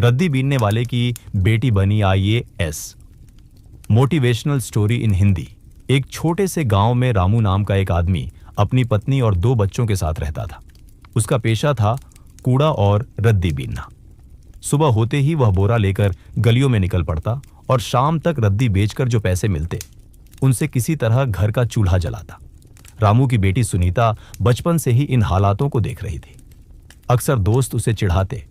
रद्दी बीनने वाले की बेटी बनी IAS. Motivational story in Hindi. एक छोटे से गांव में रामू नाम का एक आदमी अपनी पत्नी और 2 बच्चों के साथ रहता था। उसका पेशा था कूड़ा और रद्दी बीनना। सुबह होते ही वह बोरा लेकर गलियों में निकल पड़ता और शाम तक रद्दी बेचकर जो पैसे मिलते उनसे किसी तरह घर का चूल्हा जलाता। रामू की बेटी सुनीता बचपन से ही इन हालातों को देख रही थी। अक्सर दोस्त उसे चिढ़ाते,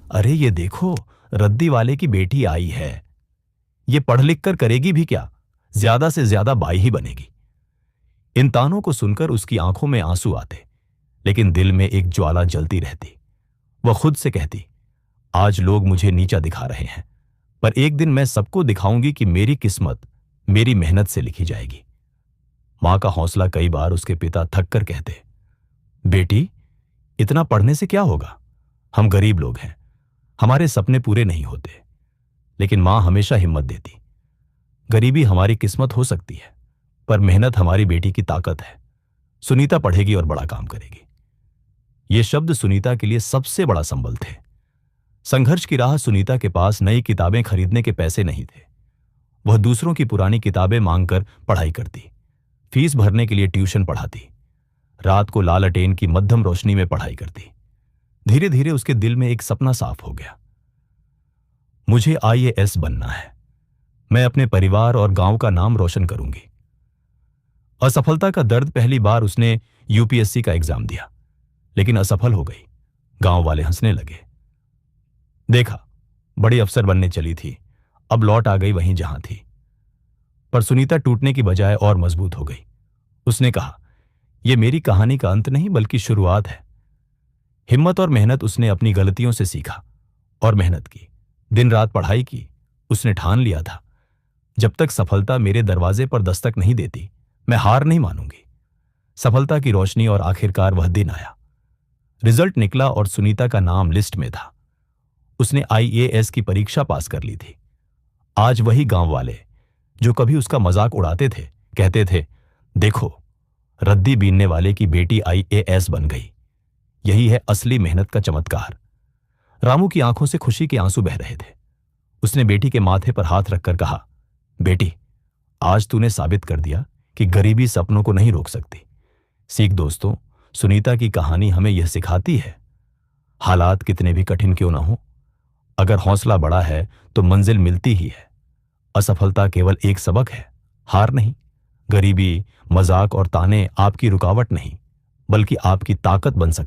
अरे ये देखो, रद्दी वाले की बेटी आई है, ये पढ़ लिख कर करेगी भी क्या, ज्यादा से ज्यादा बाई ही बनेगी। इन तानों को सुनकर उसकी आंखों में आंसू आते, लेकिन दिल में एक ज्वाला जलती रहती। वह खुद से कहती, आज लोग मुझे नीचा दिखा रहे हैं, पर एक दिन मैं सबको दिखाऊंगी कि मेरी किस्मत मेरी मेहनत से लिखी जाएगी। मां का हौसला कई बार उसके पिता थक कर कहते, बेटी, इतना पढ़ने से क्या होगा, हम गरीब लोग हैं, हमारे सपने पूरे नहीं होते। लेकिन मां हमेशा हिम्मत देती, गरीबी हमारी किस्मत हो सकती है, पर मेहनत हमारी बेटी की ताकत है। सुनीता पढ़ेगी और बड़ा काम करेगी। ये शब्द सुनीता के लिए सबसे बड़ा संबल थे। संघर्ष की राह सुनीता के पास नई किताबें खरीदने के पैसे नहीं थे। वह दूसरों की पुरानी किताबें मांगकर पढ़ाई करती, फीस भरने के लिए ट्यूशन पढ़ाती, रात को लालटेन की मध्यम रोशनी में पढ़ाई करती। धीरे धीरे उसके दिल में एक सपना साफ हो गया, मुझे आईएएस बनना है, मैं अपने परिवार और गांव का नाम रोशन करूंगी। असफलता का दर्द पहली बार उसने यूपीएससी का एग्जाम दिया, लेकिन असफल हो गई। गांव वाले हंसने लगे। देखा, बड़ी अफसर बनने चली थी, अब लौट आ गई वहीं जहां थी। पर सुनीता टूटने की बजाय और मजबूत हो गई। उसने कहा, यह मेरी कहानी का अंत नहीं बल्कि शुरुआत है। हिम्मत और मेहनत उसने अपनी गलतियों से सीखा और मेहनत की, दिन रात पढ़ाई की। उसने ठान लिया था, जब तक सफलता मेरे दरवाजे पर दस्तक नहीं देती, मैं हार नहीं मानूंगी। सफलता की रोशनी और आखिरकार वह दिन आया। रिजल्ट निकला और सुनीता का नाम लिस्ट में था। उसने आईएएस की परीक्षा पास कर ली थी। आज वही गांव वाले जो कभी उसका मजाक उड़ाते थे, कहते थे, देखो, रद्दी बीनने वाले की बेटी आईएएस बन गई। यही है असली मेहनत का चमत्कार। रामू की आंखों से खुशी के आंसू बह रहे थे। उसने बेटी के माथे पर हाथ रखकर कहा, बेटी, आज तूने साबित कर दिया कि गरीबी सपनों को नहीं रोक सकती। सीख दोस्तों, सुनीता की कहानी हमें यह सिखाती है, हालात कितने भी कठिन क्यों ना हो, अगर हौसला बड़ा है तो मंजिल मिलती ही है। असफलता केवल एक सबक है, हार नहीं। गरीबी, मजाक और ताने आपकी रुकावट नहीं, बल्कि आपकी ताकत बन सकती